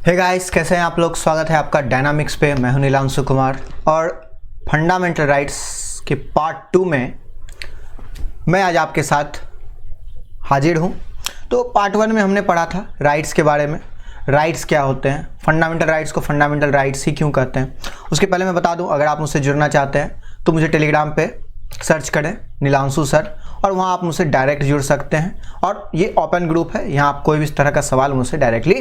Hey guys, कैसे हैं आप लोग। स्वागत है आपका डायनामिक्स पे। मैं हूं नीलांशु कुमार और फंडामेंटल राइट्स के पार्ट 2 में मैं आज आपके साथ हाजिर हूं। तो पार्ट 1 में हमने पढ़ा था राइट्स के बारे में, राइट्स क्या होते हैं, फंडामेंटल राइट्स को फंडामेंटल राइट्स ही क्यों कहते हैं। उसके पहले मैं बता दूं, अगर आप मुझसे जुड़ना चाहते हैं तो मुझे टेलीग्राम पे सर्च करें नीलांशु सर, और वहाँ आप मुझसे डायरेक्ट जुड़ सकते हैं। और ये ओपन ग्रुप है, यहाँ आप कोई भी इस तरह का सवाल मुझसे डायरेक्टली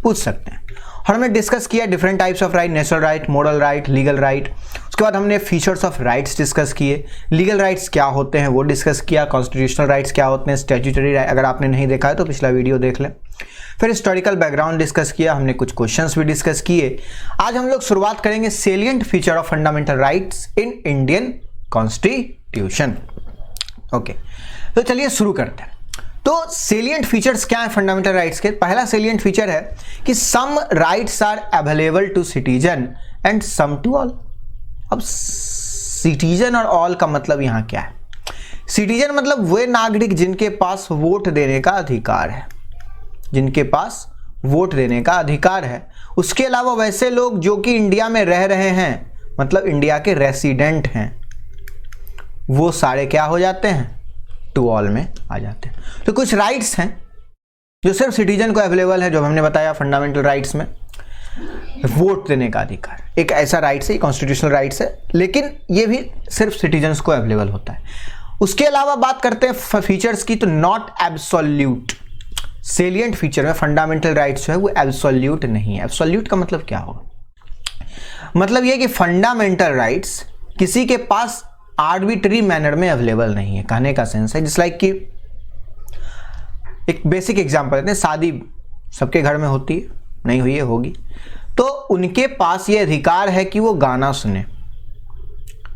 पूछ सकते हैं। और हमने डिस्कस किया different types of right, natural right, moral right, legal right. उसके बाद हमने फीचर्स ऑफ राइट्स डिस्कस किए, लीगल राइट्स क्या होते हैं वो डिस्कस किया, कॉन्स्टिट्यूशनल राइट्स क्या होते हैं, स्टैट्यूटरी राइट अगर आपने नहीं देखा है तो पिछला वीडियो देख लें। फिर हिस्टोरिकल बैकग्राउंड डिस्कस किया, हमने कुछ क्वेश्चंस भी डिस्कस किए। आज हम लोग शुरुआत करेंगे salient feature of fundamental rights in Indian constitution. Okay, तो चलिए शुरू करते हैं। तो सेलिएंट फीचर्स क्या है फंडामेंटल राइट्स के। पहला सेलिएंट फीचर है कि some rights are available to citizen and some to all. अब सिटीजन और ऑल का मतलब यहां क्या है। सिटीजन मतलब वे नागरिक जिनके पास वोट देने का अधिकार है, जिनके पास वोट देने का अधिकार है। उसके अलावा वैसे लोग जो कि इंडिया में रह रहे हैं, मतलब इंडिया के रेसिडेंट हैं, वो सारे क्या हो जाते हैं, टू ऑल में आ जाते हैं। तो कुछ राइट्स हैं जो सिर्फ सिटीजन को अवेलेबल है, जो हमने बताया फंडामेंटल राइट्स में। वोट देने का अधिकार एक ऐसा राइट्स है, कॉन्स्टिट्यूशनल राइट्स है, लेकिन ये भी सिर्फ सिटीजन्स को अवेलेबल होता है। उसके अलावा बात करते हैं फीचर्स की, तो नॉट एब्सोल्यूट। सेलिएंट फीचर में फंडामेंटल राइट्स जो है वो एब्सोल्यूट नहीं है। एब्सोल्यूट का मतलब क्या होगा, मतलब ये कि फंडामेंटल राइट्स किसी के पास आर्बिट्री मैनर में अवेलेबल नहीं है। कहने का सेंस है जिस लाइक कि एक बेसिक एग्जांपल देते हैं, शादी सबके घर में होती है, नहीं हुई है, होगी, तो उनके पास ये अधिकार है कि वो गाना सुने,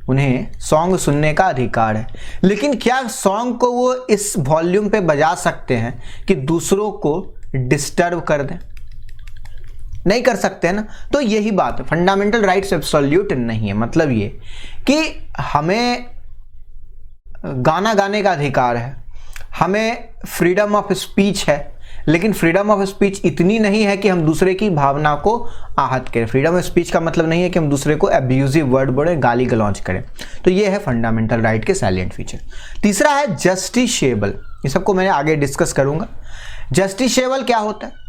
उन्हें सॉन्ग सुनने का अधिकार है। लेकिन क्या सॉन्ग को वो इस वॉल्यूम पे बजा सकते हैं कि दूसरों को डिस्टर्ब कर दें? नहीं कर सकते हैं ना। तो यही बात है, फंडामेंटल राइट्स एब्सोल्यूट नहीं है। मतलब ये कि हमें गाना गाने का अधिकार है, हमें फ्रीडम ऑफ स्पीच है, लेकिन फ्रीडम ऑफ स्पीच इतनी नहीं है कि हम दूसरे की भावना को आहत करें। फ्रीडम ऑफ स्पीच का मतलब नहीं है कि हम दूसरे को अब्यूजिव वर्ड बोले, गाली गलौज करें। तो ये है फंडामेंटल राइट के साइलेंट फीचर। तीसरा है जस्टिसेबल। ये सबको मैं आगे डिस्कस करूंगा। जस्टिसेबल क्या होता है।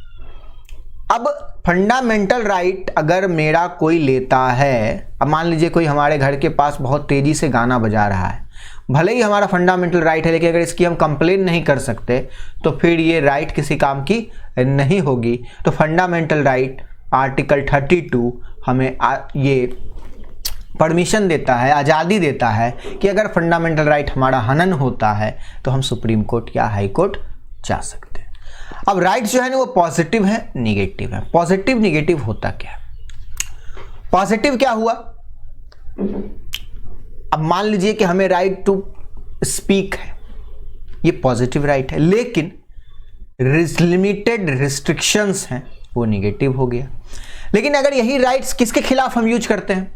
अब फंडामेंटल राइट अगर मेरा कोई लेता है, अब मान लीजिए कोई हमारे घर के पास बहुत तेजी से गाना बजा रहा है, भले ही हमारा फंडामेंटल राइट है, लेकिन अगर इसकी हम कंप्लेन नहीं कर सकते तो फिर ये राइट किसी काम की नहीं होगी। तो फंडामेंटल राइट आर्टिकल 32 हमें ये परमिशन देता है, आज़ादी देता है कि अगर फंडामेंटल राइट हमारा हनन होता है तो हम सुप्रीम कोर्ट या हाई कोर्ट जा सकते हैं। अब राइट्स जो है ना वो पॉजिटिव है, निगेटिव है। पॉजिटिव निगेटिव होता क्या है। पॉजिटिव क्या हुआ, अब मान लीजिए कि हमें राइट टू स्पीक है, ये पॉजिटिव राइट है, लेकिन लिमिटेड रिस्ट्रिक्शंस हैं, वो निगेटिव हो गया। लेकिन अगर यही राइट्स किसके खिलाफ हम यूज करते हैं,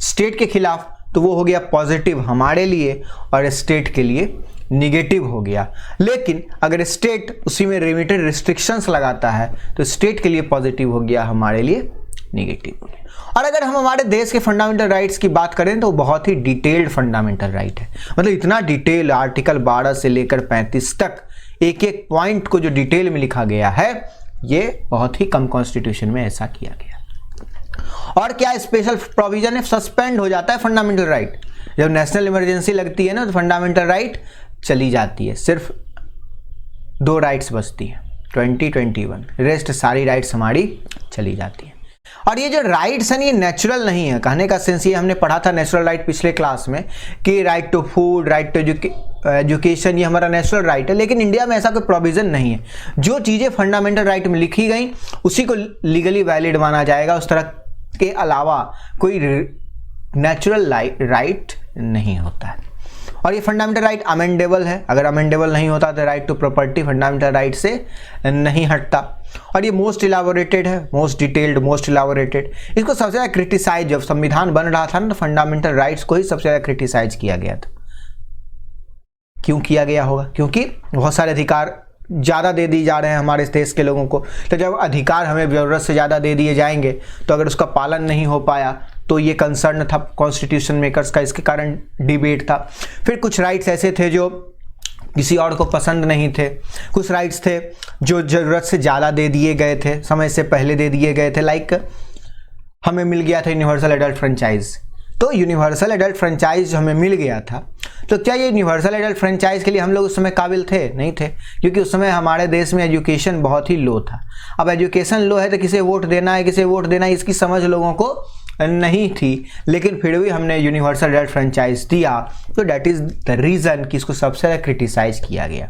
स्टेट के खिलाफ, तो वो हो गया पॉजिटिव हमारे लिए और स्टेट के लिए निगेटिव हो गया। लेकिन अगर स्टेट उसी में लिमिटेड रिस्ट्रिक्शंस लगाता है तो स्टेट के लिए पॉजिटिव हो गया, हमारे लिए निगेटिव हो गया। और अगर हम हमारे देश के फंडामेंटल राइट्स की बात करें तो बहुत ही डिटेल्ड फंडामेंटल राइट है। मतलब इतना डिटेल, आर्टिकल 12 से लेकर 35 तक एक एक पॉइंट को जो डिटेल में लिखा गया है, ये बहुत ही कम कॉन्स्टिट्यूशन में ऐसा किया गया। और क्या स्पेशल प्रोविजन है, सस्पेंड हो जाता है फंडामेंटल राइट। जब नेशनल इमरजेंसी लगती है ना तो फंडामेंटल राइट चली जाती है, सिर्फ 2 राइट्स बचती है, 2021, रेस्ट सारी राइट्स हमारी चली जाती है। और ये जो राइट्स हैं ये नेचुरल नहीं है। कहने का सेंस ये हमने पढ़ा था नेचुरल राइट पिछले क्लास में कि right to food, right to education, ये हमारा नेचुरल राइट है। लेकिन इंडिया में ऐसा कोई प्रोविजन नहीं है। जो चीज़ें फंडामेंटल राइट में लिखी गई उसी को लीगली वैलिड माना जाएगा, उस तरह के अलावा कोई नेचुरल राइट नहीं होता है। और ये फंडामेंटल राइट अमेंडेबल है। अगर अमेंडेबल नहीं होता तो right to property fundamental right से नहीं हटता। और ये मोस्ट इलाबोरेटेड है, मोस्ट डिटेल्ड, मोस्ट इलाबोरेटेड। इसको सबसे ज़्यादा क्रिटिसाइज, जब संविधान बन रहा था ना तो फंडामेंटल राइट्स को ही सबसे ज़्यादा क्रिटिसाइज किया गया था। क्यों किया गया होगा, क्योंकि बहुत सारे अधिकार ज़्यादा दे दी जा रहे हैं हमारे देश के लोगों को, तो जब अधिकार हमें ज़रूरत से ज़्यादा दे दिए जाएंगे तो अगर उसका पालन नहीं हो पाया तो ये कंसर्न था कॉन्स्टिट्यूशन मेकर्स का, इसके कारण डिबेट था। फिर कुछ राइट्स ऐसे थे जो किसी और को पसंद नहीं थे, कुछ राइट्स थे जो ज़रूरत से ज़्यादा दे दिए गए थे, समय से पहले दे दिए गए थे। लाइक हमें मिल गया था यूनिवर्सल एडल्ट फ्रेंचाइज, तो यूनिवर्सल एडल्ट फ्रेंचाइज हमें मिल गया था, तो क्या ये यूनिवर्सल एडल्ट फ्रेंचाइज के लिए हम लोग उस समय काबिल थे? नहीं थे, क्योंकि उस समय हमारे देश में एजुकेशन बहुत ही लो था। अब एजुकेशन लो है तो किसे वोट देना है, किसे वोट देना है, इसकी समझ लोगों को नहीं थी, लेकिन फिर भी हमने यूनिवर्सल एडल्ट फ्रेंचाइज दिया। तो दैट इज द रीज़न कि इसको सबसे ज़्यादा क्रिटिसाइज किया गया।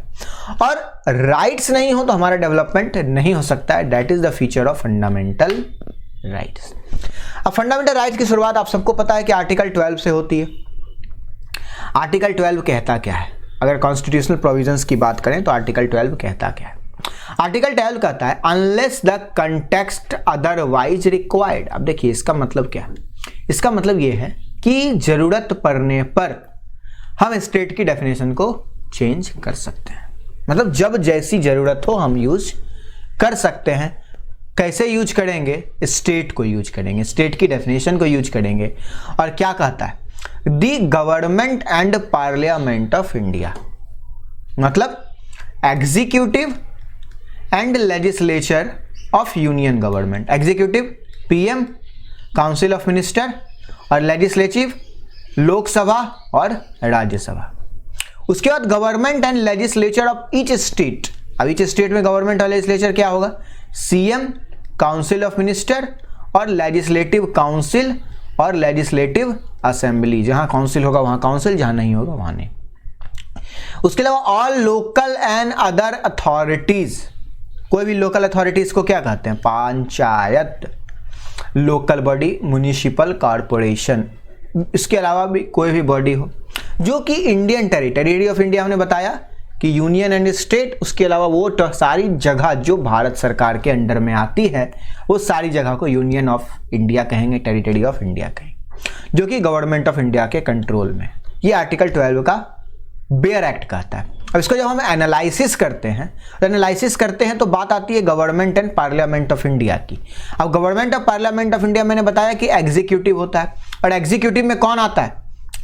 और राइट्स नहीं हो तो हमारा डेवलपमेंट नहीं हो सकता है। That is the feature of fundamental rights. अब फंडामेंटल राइट्स की शुरुआत आप सबको पता है कि आर्टिकल 12 से होती है। आर्टिकल 12 कहता क्या है? अगर कॉन्स्टिट्यूशनल प्रोविजंस की बात करें तो आर्टिकल 12 कहता क्या है? आर्टिकल 12 कहता है unless the context otherwise required. अब देखिए इसका मतलब क्या है? इसका मतलब ये है कि जरूरत पड़ने पर हम स्टेट की डेफिनेशन को चेंज कर सकते हैं। मतलब जब जैसी जरूरत हो हम यूज कर सकते हैं। कैसे यूज करेंगे? स्टेट को यूज करेंगे, स्टेट की डेफिनेशन को यूज करेंगे। और क्या कहता है? The government and parliament of India, मतलब executive and legislature of union government. Executive PM, council of minister, और लेजिस्लेटिव लोकसभा और राज्यसभा। उसके बाद government and legislature of each state. अब ईच स्टेट में गवर्नमेंट और लेजिस्लेचर क्या होगा? सीएम, काउंसिल ऑफ मिनिस्टर और लेजिस्लेटिव काउंसिल और लेजिस्लेटिव असेंबली। जहां काउंसिल होगा वहां काउंसिल, जहां नहीं होगा वहां नहीं। उसके अलावा all local and other authorities. कोई भी लोकल अथॉरिटीज को क्या कहते हैं? Panchayat, local body, municipal corporation. इसके अलावा भी कोई भी बॉडी हो जो कि इंडियन टेरिटरी ऑफ इंडिया, हमने बताया कि यूनियन एंड स्टेट, उसके अलावा वो सारी जगह जो भारत सरकार के अंडर में आती है वो सारी जगह को यूनियन ऑफ इंडिया कहेंगे, टेरिटरी ऑफ इंडिया कहेंगे, जो कि गवर्नमेंट ऑफ इंडिया के कंट्रोल में। ये आर्टिकल 12 का बेयर एक्ट कहता है। अब इसको जब हम एनालिसिस करते हैं तो बात आती है government and parliament of India की। अब government of parliament of India मैंने बताया कि एग्जीक्यूटिव होता है, और एग्जीक्यूटिव में कौन आता है?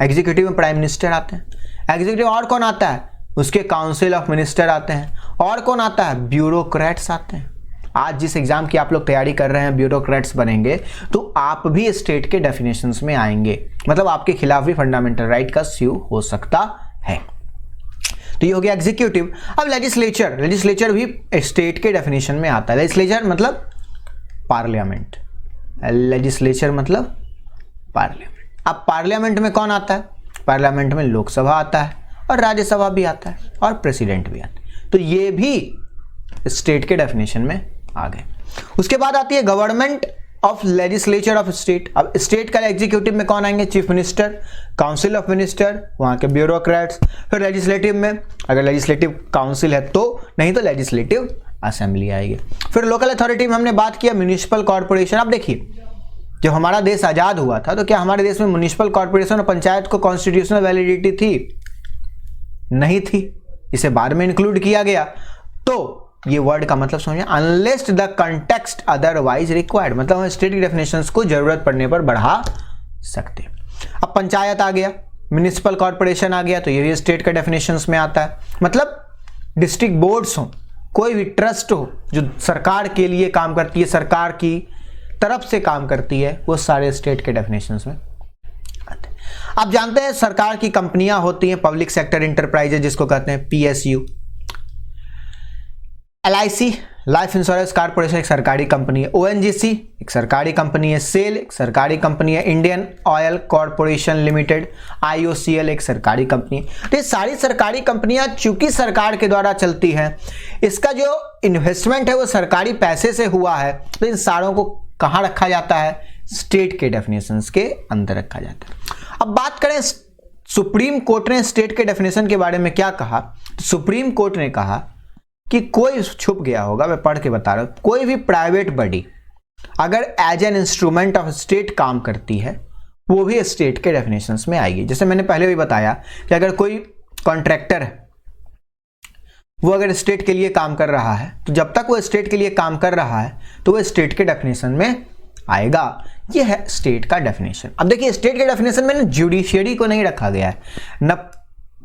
एग्जीक्यूटिव में प्राइम मिनिस्टर आते हैं। एग्जीक्यूटिव और कौन आता है? उसके काउंसिल ऑफ मिनिस्टर आते हैं। और कौन आता है? ब्यूरोक्रेट्स आते हैं। आज जिस एग्जाम की आप लोग तैयारी कर रहे हैं, ब्यूरोक्रेट्स बनेंगे तो आप भी स्टेट के डेफिनेशंस में आएंगे, मतलब आपके खिलाफ भी फंडामेंटल राइट का स्यू हो सकता है। तो ये हो गया एग्जीक्यूटिव। अब लेजिस्लेचर भी स्टेट के डेफिनेशन में आता है। लेजिस्लेचर मतलब पार्लियामेंट, लेजिस्लेचर मतलब पार्लियामेंट। अब पार्लियामेंट में कौन आता है? पार्लियामेंट में लोकसभा आता है और राज्यसभा भी आता है और प्रेसिडेंट भी आता है। तो ये भी स्टेट के डेफिनेशन में आ गए। उसके बाद आती है government of legislature of state. अब स्टेट का एग्जीक्यूटिव में कौन आएंगे? Chief minister, council of minister, वहां के ब्यूरोक्रेट्स। फिर लेजिस्लेटिव में अगर लेजिस्लेटिव काउंसिल है तो, नहीं तो लेजिस्लेटिव असेंबली आएगी। फिर लोकल अथॉरिटी में हमने बात किया म्युनिसिपल कॉर्पोरेशन। अब देखिए जब हमारा देश आजाद हुआ था तो क्या हमारे देश में म्युनिसिपल कॉर्पोरेशन और पंचायत को कॉन्स्टिट्यूशनल वैलिडिटी थी? नहीं थी, इसे बाद में इंक्लूड किया गया। तो ये वर्ड का मतलब समझिए, unless the context otherwise required, मतलब हम स्टेट डेफिनेशंस को जरूरत पड़ने पर बढ़ा सकते। अब पंचायत आ गया, म्युनिसिपल कॉर्पोरेशन आ गया, तो ये भी स्टेट के डेफिनेशंस में आता है। मतलब डिस्ट्रिक्ट बोर्ड्स हो, कोई भी ट्रस्ट हो जो सरकार के लिए काम करती है, सरकार की तरफ से काम करती है, वो सारे स्टेट के डेफिनेशंस में आते हैं। आप जानते हैं सरकार की कंपनियां होती हैं, पब्लिक सेक्टर इंटरप्राइजेज जिसको कहते हैं, PSU. LIC life insurance corporation एक सरकारी कंपनी है। ओएनजीसी एक सरकारी कंपनी है। सेल एक सरकारी कंपनी है। Indian oil corporation limited, IOCL एक सरकारी कंपनी है। तो ये सारी सरकारी कंपनियां चूंकि सरकार के द्वारा चलती हैं, इसका जो इन्वेस्टमेंट है वो सरकारी पैसे से हुआ है, तो इन सारों को कहाँ रखा जाता है? स्टेट के डेफिनेशंस के अंदर रखा जाता है। अब बात करें सुप्रीम कोर्ट ने स्टेट के डेफिनेशन के बारे में क्या कहा। तो सुप्रीम कोर्ट ने कहा कि कोई छुप गया होगा, मैं पढ़ के बता रहा हूं, कोई भी प्राइवेट बॉडी अगर as an instrument of state काम करती है वो भी स्टेट के डेफिनेशंस में आएगी। जैसे मैंने पहले भी बताया कि अगर कोई कॉन्ट्रैक्टर है वो अगर स्टेट के लिए काम कर रहा है तो जब तक वो स्टेट के लिए काम कर रहा है तो वो स्टेट के डेफिनेशन में आएगा। ये है स्टेट का डेफिनेशन। अब देखिए स्टेट के डेफिनेशन में ना जुडिशियरी को नहीं रखा गया है, न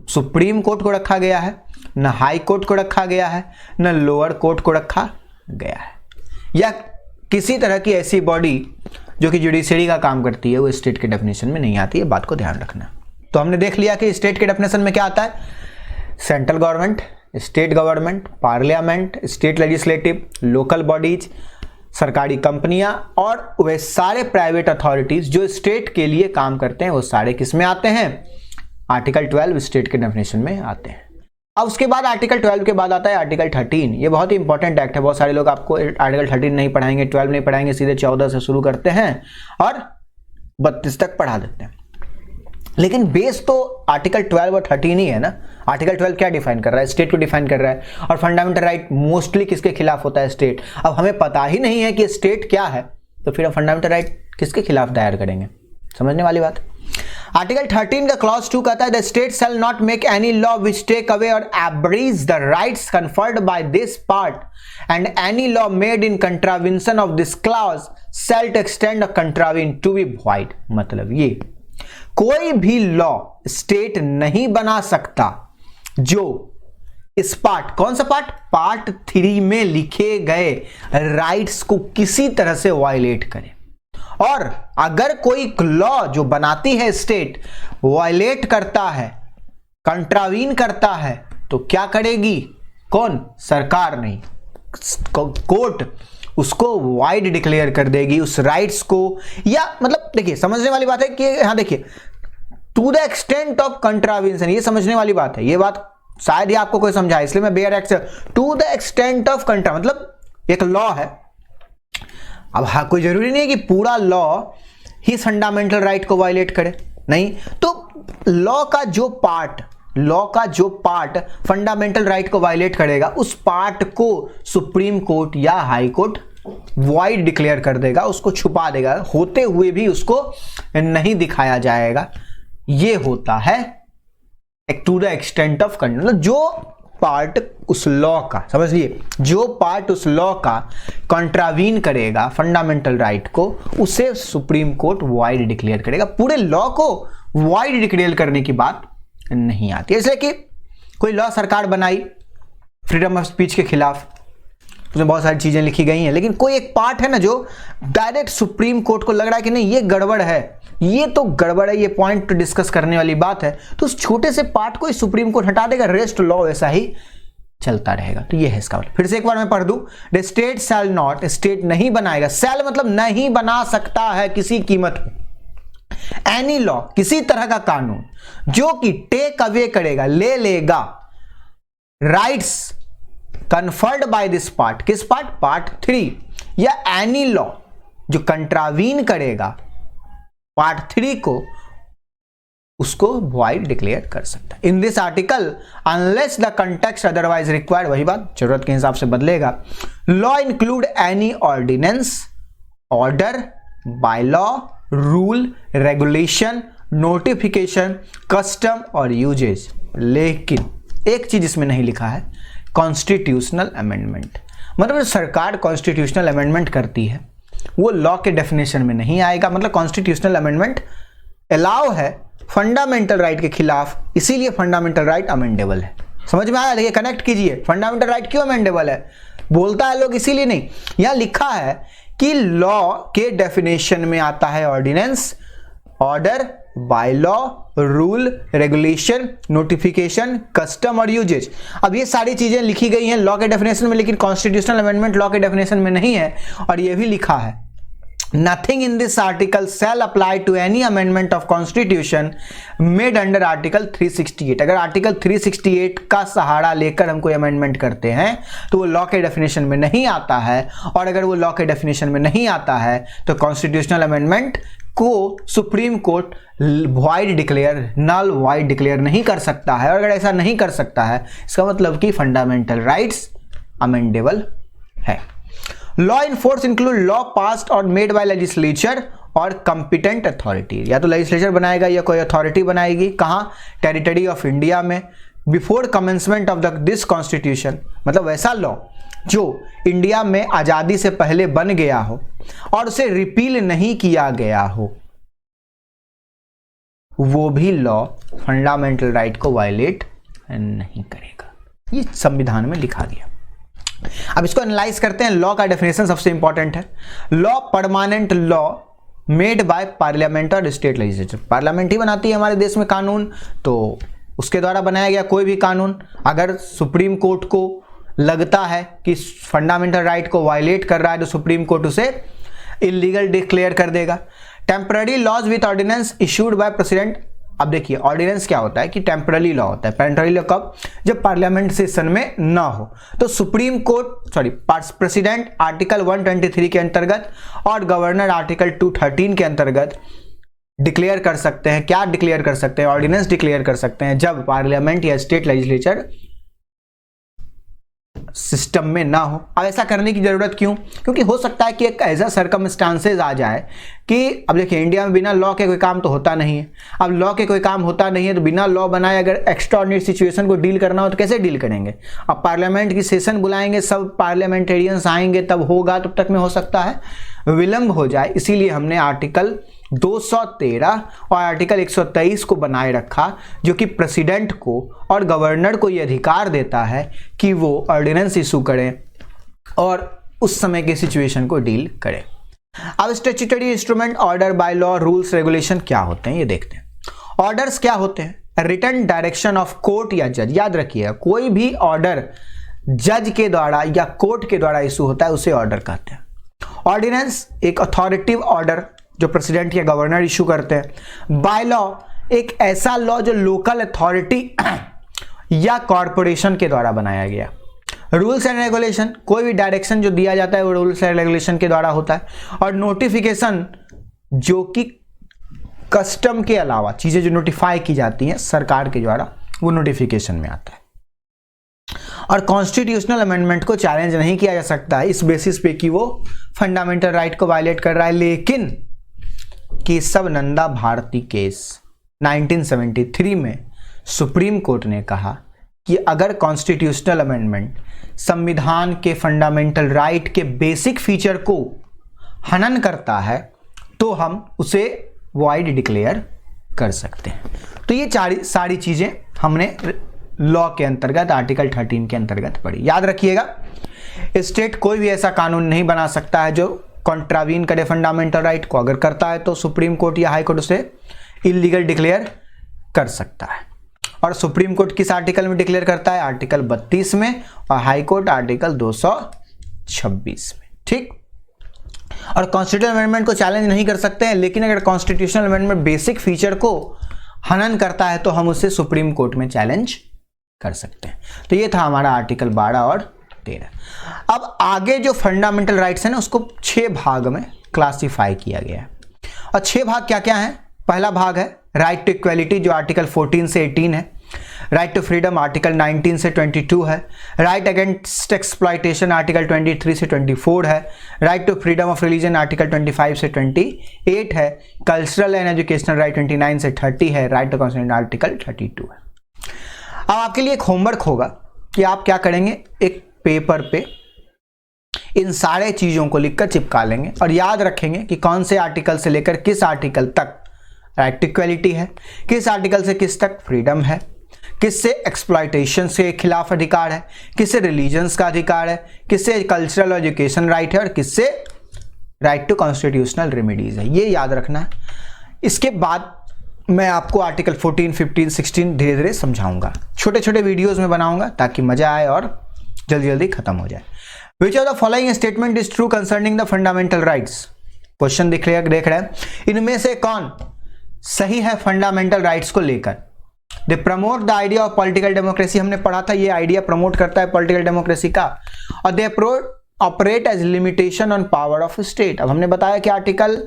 सुप्रीम कोर्ट को रखा गया है, न हाई कोर्ट को रखा गया है, न लोअर कोर्ट को रखा गया है, या किसी तरह की ऐसी बॉडी जो कि जुडिशियरी का काम करती है वो स्टेट के डेफिनेशन में नहीं आती है। बात को ध्यान रखना। तो हमने देख लिया कि स्टेट के डेफिनेशन में क्या आता है, central government, state government, parliament, state legislative, local bodies, सरकारी कंपनियां और वे सारे प्राइवेट अथॉरिटीज जो स्टेट के लिए काम करते हैं वो सारे किस में आते हैं, आर्टिकल 12 स्टेट के डेफिनेशन में आते हैं। अब उसके बाद आर्टिकल 12 के बाद आता है आर्टिकल 13। ये बहुत ही इंपॉर्टेंट एक्ट है। बहुत सारे लोग आपको आर्टिकल 13 नहीं पढ़ाएंगे, 12 नहीं पढ़ाएंगे, सीधे 14 से शुरू करते हैं और 32 तक पढ़ा देते हैं। लेकिन बेस तो आर्टिकल 12 और 13 ही है ना। आर्टिकल 12 क्या डिफाइन कर रहा है, स्टेट को डिफाइन कर रहा है। और फंडामेंटल राइट मोस्टली किसके खिलाफ होता है, स्टेट। अब हमें पता ही नहीं है कि स्टेट क्या है तो फिर हम फंडामेंटल राइट किसके खिलाफ दायर करेंगे, समझने वाली बात। आर्टिकल 13 का क्लॉज 2 कहता है the state shall not make any law which take away और abridges the rights conferred by this part and any law made in contravention of this clause shall extend contravene to be void. मतलब ये कोई भी law state नहीं बना सकता जो इस पार्ट, कौन सा पार्ट, पार्ट 3 में लिखे गए राइट्स को किसी तरह से वायलेट करे। और अगर कोई लॉ जो बनाती है स्टेट वायलेट करता है, कंट्रावीन करता है तो क्या करेगी, कौन, सरकार नहीं, कोर्ट उसको वाइड डिक्लेयर कर देगी उस राइट्स को। या मतलब देखिए समझने वाली बात है कि यहां देखिए to the extent of contravention, ये समझने वाली बात है। ये बात शायद ही आपको कोई समझाए, इसलिए मैं bare act to the extent of contra, मतलब एक लॉ है। अब हाँ कोई जरूरी नहीं है कि पूरा लॉ ही फंडामेंटल राइट को वायलेट करे, नहीं। तो लॉ का जो पार्ट फंडामेंटल राइट को वायलेट करेगा उस पार्ट को सुप्रीम कोर्ट या हाई कोर्ट वाइड डिक्लेयर कर देगा, उसको छुपा देगा, होते हुए भी उसको नहीं दिखाया जाएगा। ये होता है to the extent of control. मतलब जो पार्ट उस लॉ का, समझ लिए, जो पार्ट उस लॉ का कंट्रावीन करेगा फंडामेंटल राइट को उसे सुप्रीम कोर्ट वाइड डिक्लेयर करेगा। पूरे लॉ को वाइड डिक्लेयर करने की बात नहीं आती। इसलिए कि कोई लॉ सरकार बनाई फ्रीडम ऑफ स्पीच के खिलाफ, उसमें बहुत सारी चीजें लिखी गई हैं, लेकिन कोई एक पार्ट है ना जो डायरेक्ट सुप्रीम कोर्ट को लग रहा है कि नहीं ये गड़बड़ है, ये तो गड़बड़ है, ये पॉइंट तो डिस्कस करने वाली बात है, तो उस छोटे से पार्ट को सुप्रीम कोर्ट हटा देगा, रेस्ट लॉ वैसा ही चलता रहेगा। तो ये है इसका मतलब। फिर से एक बार मैं पढ़ दूं, the state shall not, state नहीं बनाएगा, शैल मतलब नहीं बना सकता है किसी कीमत पे, एनी लॉ किसी तरह का कानून जो कि टेक अवे करेगा, ले लेगा rights conferred by this part, किस पार्ट, पार्ट 3, या एनी लॉ जो कंट्रावीन करेगा पार्ट 3 को, उसको वॉइड डिक्लेयर कर सकता है। In this article unless the context otherwise required, वही बात जरूरत के हिसाब से बदलेगा। Law include any ordinance, order, by law, rule, regulation, notification, custom और यूजेज। लेकिन एक चीज इसमें नहीं लिखा है, कॉन्स्टिट्यूशनल अमेंडमेंट। मतलब सरकार कॉन्स्टिट्यूशनल अमेंडमेंट करती है वो लॉ के डेफिनेशन में नहीं आएगा। मतलब कॉन्स्टिट्यूशनल अमेंडमेंट अलाउ है फंडामेंटल राइट के खिलाफ, इसीलिए फंडामेंटल राइट अमेंडेबल है। समझ में आया? देखिए कनेक्ट कीजिए, फंडामेंटल राइट क्यों अमेंडेबल है, बोलता है लोग इसीलिए नहीं। यहां लिखा है कि लॉ के डेफिनेशन में आता है ordinance, order, by law, rule, regulation, notification, custom और यूजेज। अब ये सारी चीजें लिखी गई हैं लॉ के डेफिनेशन में, लेकिन कॉन्स्टिट्यूशनल अमेंडमेंट लॉ के डेफिनेशन में नहीं है। और ये भी लिखा है nothing in this article shall apply to any amendment of constitution made under article 368। अगर आर्टिकल 368 का सहारा लेकर हम कोई अमेंडमेंट करते हैं तो वो लॉ के डेफिनेशन में नहीं आता है, और अगर वो लॉ के डेफिनेशन में नहीं आता है तो कॉन्स्टिट्यूशनल अमेंडमेंट को सुप्रीम कोर्ट वाइड डिक्लेयर, नल वाइड डिक्लेयर नहीं कर सकता है। और अगर ऐसा नहीं कर सकता है इसका मतलब कि फंडामेंटल राइट्स अमेंडेबल है। Law in force include law passed और मेड बाय लेजिस्लेचर और कंपिटेंट अथॉरिटी। या तो लेजिस्लेचर बनाएगा या कोई अथॉरिटी बनाएगी, कहां, टेरिटरी ऑफ इंडिया में, before commencement of this constitution, मतलब वैसा लॉ जो इंडिया में आजादी से पहले बन गया हो और उसे रिपील नहीं किया गया हो, वो भी लॉ फंडामेंटल राइट को वायलेट नहीं करेगा। ये संविधान में लिखा गया। अब इसको एनालाइज करते हैं। लॉ का डेफिनेशन सबसे इंपॉर्टेंट है। Law permanent law made by parliament और स्टेट लेजिस्लेचर। पार्लियामेंट ही बनाती है हमारे देश में कानून, तो उसके द्वारा बनाया गया कोई भी कानून अगर सुप्रीम कोर्ट को लगता है कि फंडामेंटल राइट को वायलेट कर रहा है तो सुप्रीम कोर्ट उसे इलीगल डिक्लेयर कर देगा। Temporary laws with ordinance issued by president. अब देखिए ऑर्डिनेंस क्या होता है कि टेम्पररी लॉ होता है। टेम्पररी लॉ कब? जब पार्लियामेंट सेशन में ना हो। तो सुप्रीम कोर्ट प्रेसिडेंट आर्टिकल 123 के अंतर्गत और गवर्नर आर्टिकल 213 के अंतर्गत डिक्लेयर कर सकते हैं। क्या डिक्लेयर कर सकते हैं? ऑर्डिनेंस डिक्लेयर कर सकते हैं जब पार्लियामेंट या स्टेट लेजिस्लेचर सिस्टम में ना हो। अब ऐसा करने की जरूरत क्यों? क्योंकि हो सकता है कि एक ऐसा सर्कमस्टांसेस आ जाए कि अब देखिए इंडिया में बिना लॉ के कोई काम तो होता नहीं है। अब लॉ के कोई काम होता नहीं है तो बिना लॉ बनाए अगर एक्स्ट्राऑर्डिनरी सिचुएशन को डील करना हो तो कैसे डील करेंगे? अब पार्लियामेंट की सेशन बुलाएंगे, सब पार्लियामेंटेरियंस आएंगे, तब होगा, तब तक में हो सकता है विलंब हो जाए। इसीलिए हमने आर्टिकल 213 और आर्टिकल 123 को बनाए रखा, जो कि प्रेसिडेंट को और गवर्नर को यह अधिकार देता है कि वो ऑर्डिनेंस इशू करें और उस समय के सिचुएशन को डील करें। अब statutory instrument, order, by law, rules, regulation क्या होते हैं ये देखते हैं। ऑर्डर्स क्या होते हैं? रिटन डायरेक्शन ऑफ कोर्ट या जज। याद रखिएगा कोई भी ऑर्डर जज के द्वारा या कोर्ट के द्वारा इशू होता है उसे ऑर्डर कहते हैं। ऑर्डिनेंस एक अथॉरिटिव ऑर्डर जो प्रेसिडेंट या गवर्नर इशू करते हैं। बाय लॉ एक ऐसा लॉ जो लोकल अथॉरिटी या कॉरपोरेशन के द्वारा बनाया गया। रूल्स एंड रेगुलेशन कोई भी डायरेक्शन जो दिया जाता है वो रूल्स एंड रेगुलेशन के द्वारा होता है। और नोटिफिकेशन जो कि कस्टम के अलावा चीजें जो नोटिफाई की जाती हैं सरकार के द्वारा वो नोटिफिकेशन में आता है। और कॉन्स्टिट्यूशनल अमेंडमेंट को चैलेंज नहीं किया जा सकता है इस बेसिस पे कि वो फंडामेंटल राइट को वायलेट कर रहा है। लेकिन केशव नंदा भारती केस 1973 में सुप्रीम कोर्ट ने कहा कि अगर कॉन्स्टिट्यूशनल अमेंडमेंट संविधान के फंडामेंटल राइट के बेसिक फीचर को हनन करता है तो हम उसे वॉइड डिक्लेयर कर सकते हैं। तो ये सारी चीजें हमने लॉ के अंतर्गत आर्टिकल 13 के अंतर्गत पढ़ी। याद रखिएगा स्टेट कोई भी ऐसा कानून नहीं बना सकता है जो कॉन्ट्रावीन करे फंडामेंटल राइट को। अगर करता है तो सुप्रीम कोर्ट या हाई कोर्ट उसे इलीगल डिक्लेयर कर सकता है। और सुप्रीम कोर्ट किस आर्टिकल में डिक्लेयर करता है? आर्टिकल 32 में, और हाई कोर्ट आर्टिकल 226 में। ठीक। और कॉन्स्टिट्यूशनल अमेंडमेंट को चैलेंज नहीं कर सकते हैं, लेकिन अगर कॉन्स्टिट्यूशनल अमेंडमेंट बेसिक फीचर को हनन करता है तो हम उसे सुप्रीम कोर्ट में चैलेंज कर सकते हैं। तो ये था हमारा आर्टिकल 12 और 13। अब आगे जो फंडामेंटल राइट्स है ना उसको 6 भाग में क्लासिफाई किया गया है। और 6 भाग क्या क्या है? पहला भाग है राइट टू इक्वलिटी जो आर्टिकल 14 से 18 है। राइट टू फ्रीडम आर्टिकल 19 से 22 है। राइट अगेंस्ट एक्सप्लॉयटेशन आर्टिकल 23 से 24 है। Right to freedom of religion article 25 से 28 है। कल्चरल एंड एजुकेशनल राइट 29 से 30 है। राइट टू कॉन्स्टिट्यूशन आर्टिकल 32 है। अब आपके लिए एक होमवर्क होगा कि आप क्या करेंगे, एक पेपर पे इन सारे चीजों को लिखकर चिपका लेंगे और याद रखेंगे कि कौन से आर्टिकल से लेकर किस आर्टिकल तक राइट टू इक्वलिटी है, किस आर्टिकल से किस तक फ्रीडम है, किससे एक्सप्लॉयटेशन के खिलाफ अधिकार है, किससे रिलीजन्स का अधिकार है, किससे कल्चरल एजुकेशन राइट है और किससे राइट टू कॉन्स्टिट्यूशनल रेमेडीज है। ये याद रखना है। इसके बाद मैं आपको आर्टिकल 14, 15, 16 धीरे धीरे समझाऊंगा। छोटे छोटे वीडियोस में बनाऊंगा ताकि मजा आए और जल्दी जल्दी खत्म हो जाए। Which of the following statement is true concerning the fundamental rights? Question देख रहे हैं। इनमें से कौन सही है फंडामेंटल राइट्स को लेकर? They promote the idea of political democracy, हमने पढ़ा था ये आइडिया प्रमोट करता है पॉलिटिकल डेमोक्रेसी का। और they operate as limitation on power of state. अब हमने बताया कि आर्टिकल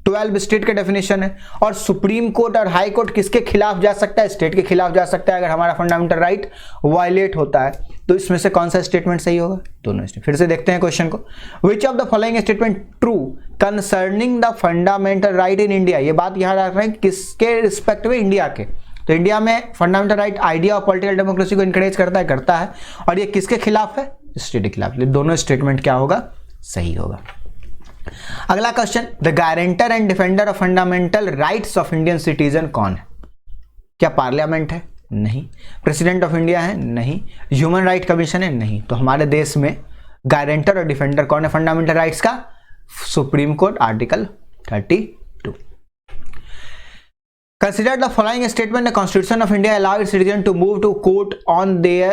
12 स्टेट का डेफिनेशन है और सुप्रीम कोर्ट और हाई कोर्ट किसके खिलाफ जा सकता है? स्टेट के खिलाफ जा सकता है अगर हमारा फंडामेंटल राइट वायलेट होता है। तो इसमें से कौन सा स्टेटमेंट सही होगा? दोनों स्टेटमेंट। फिर से देखते हैं क्वेश्चन को। Which of the following statement true concerning the fundamental right in India? ये बात यहां रख रहे हैं किसके रिस्पेक्ट में? इंडिया के। तो इंडिया में fundamental right idea of political democracy को इनकरेज करता है और ये किसके खिलाफ है? स्टेट के खिलाफ। दोनों स्टेटमेंट क्या होगा? सही होगा। अगला question, the guarantor and defender of fundamental rights of Indian citizen कौन है? क्या पार्लियामेंट है? नहीं। प्रेसिडेंट ऑफ इंडिया है? नहीं। ह्यूमन राइट कमीशन है? नहीं। तो हमारे देश में गारंटर और डिफेंडर कौन है फंडामेंटल राइट्स का? Supreme court, article 32। Consider the following statement: the Constitution of India allows its citizens to move to court on their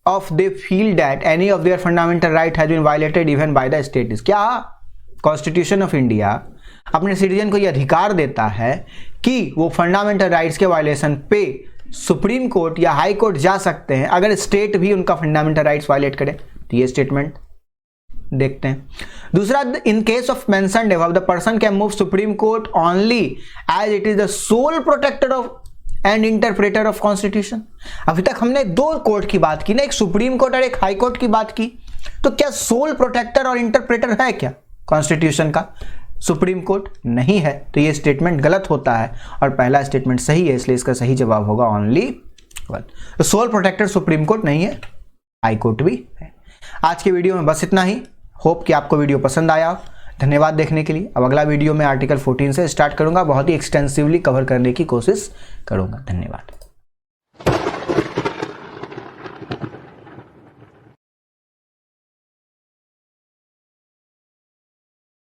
if they feel that any of their fundamental right has been violated even by the state. क्या constitution of India अपने citizen को यह अधिकार देता है कि वो fundamental rights के वायलेशन पे सुप्रीम कोर्ट या हाई कोर्ट जा सकते हैं अगर स्टेट भी उनका फंडामेंटल राइट्स वायलेट करे? तो ये स्टेटमेंट देखते हैं। दूसरा, in case of mentioned above the person can move supreme court only as it is the sole protector of and interpreter of constitution. अभी तक हमने दो कोर्ट की बात की ना, एक सुप्रीम कोर्ट और एक हाई कोर्ट की बात की। तो क्या सोल प्रोटेक्टर और इंटरप्रेटर है क्या कॉन्स्टिट्यूशन का? सुप्रीम कोर्ट नहीं है। तो ये स्टेटमेंट गलत होता है और पहला स्टेटमेंट सही है, इसलिए इसका सही जवाब होगा ओनली वन। तो सोल प्रोटेक्टर सुप्रीम कोर्ट नहीं है, हाई कोर्ट भी है। आज के वीडियो में बस इतना ही। होप कि आपको वीडियो पसंद आया। धन्यवाद देखने के लिए। अब अगला वीडियो में आर्टिकल 14 से स्टार्ट करूंगा, बहुत ही एक्सटेंसिवली कवर करने की कोशिश करूंगा। धन्यवाद।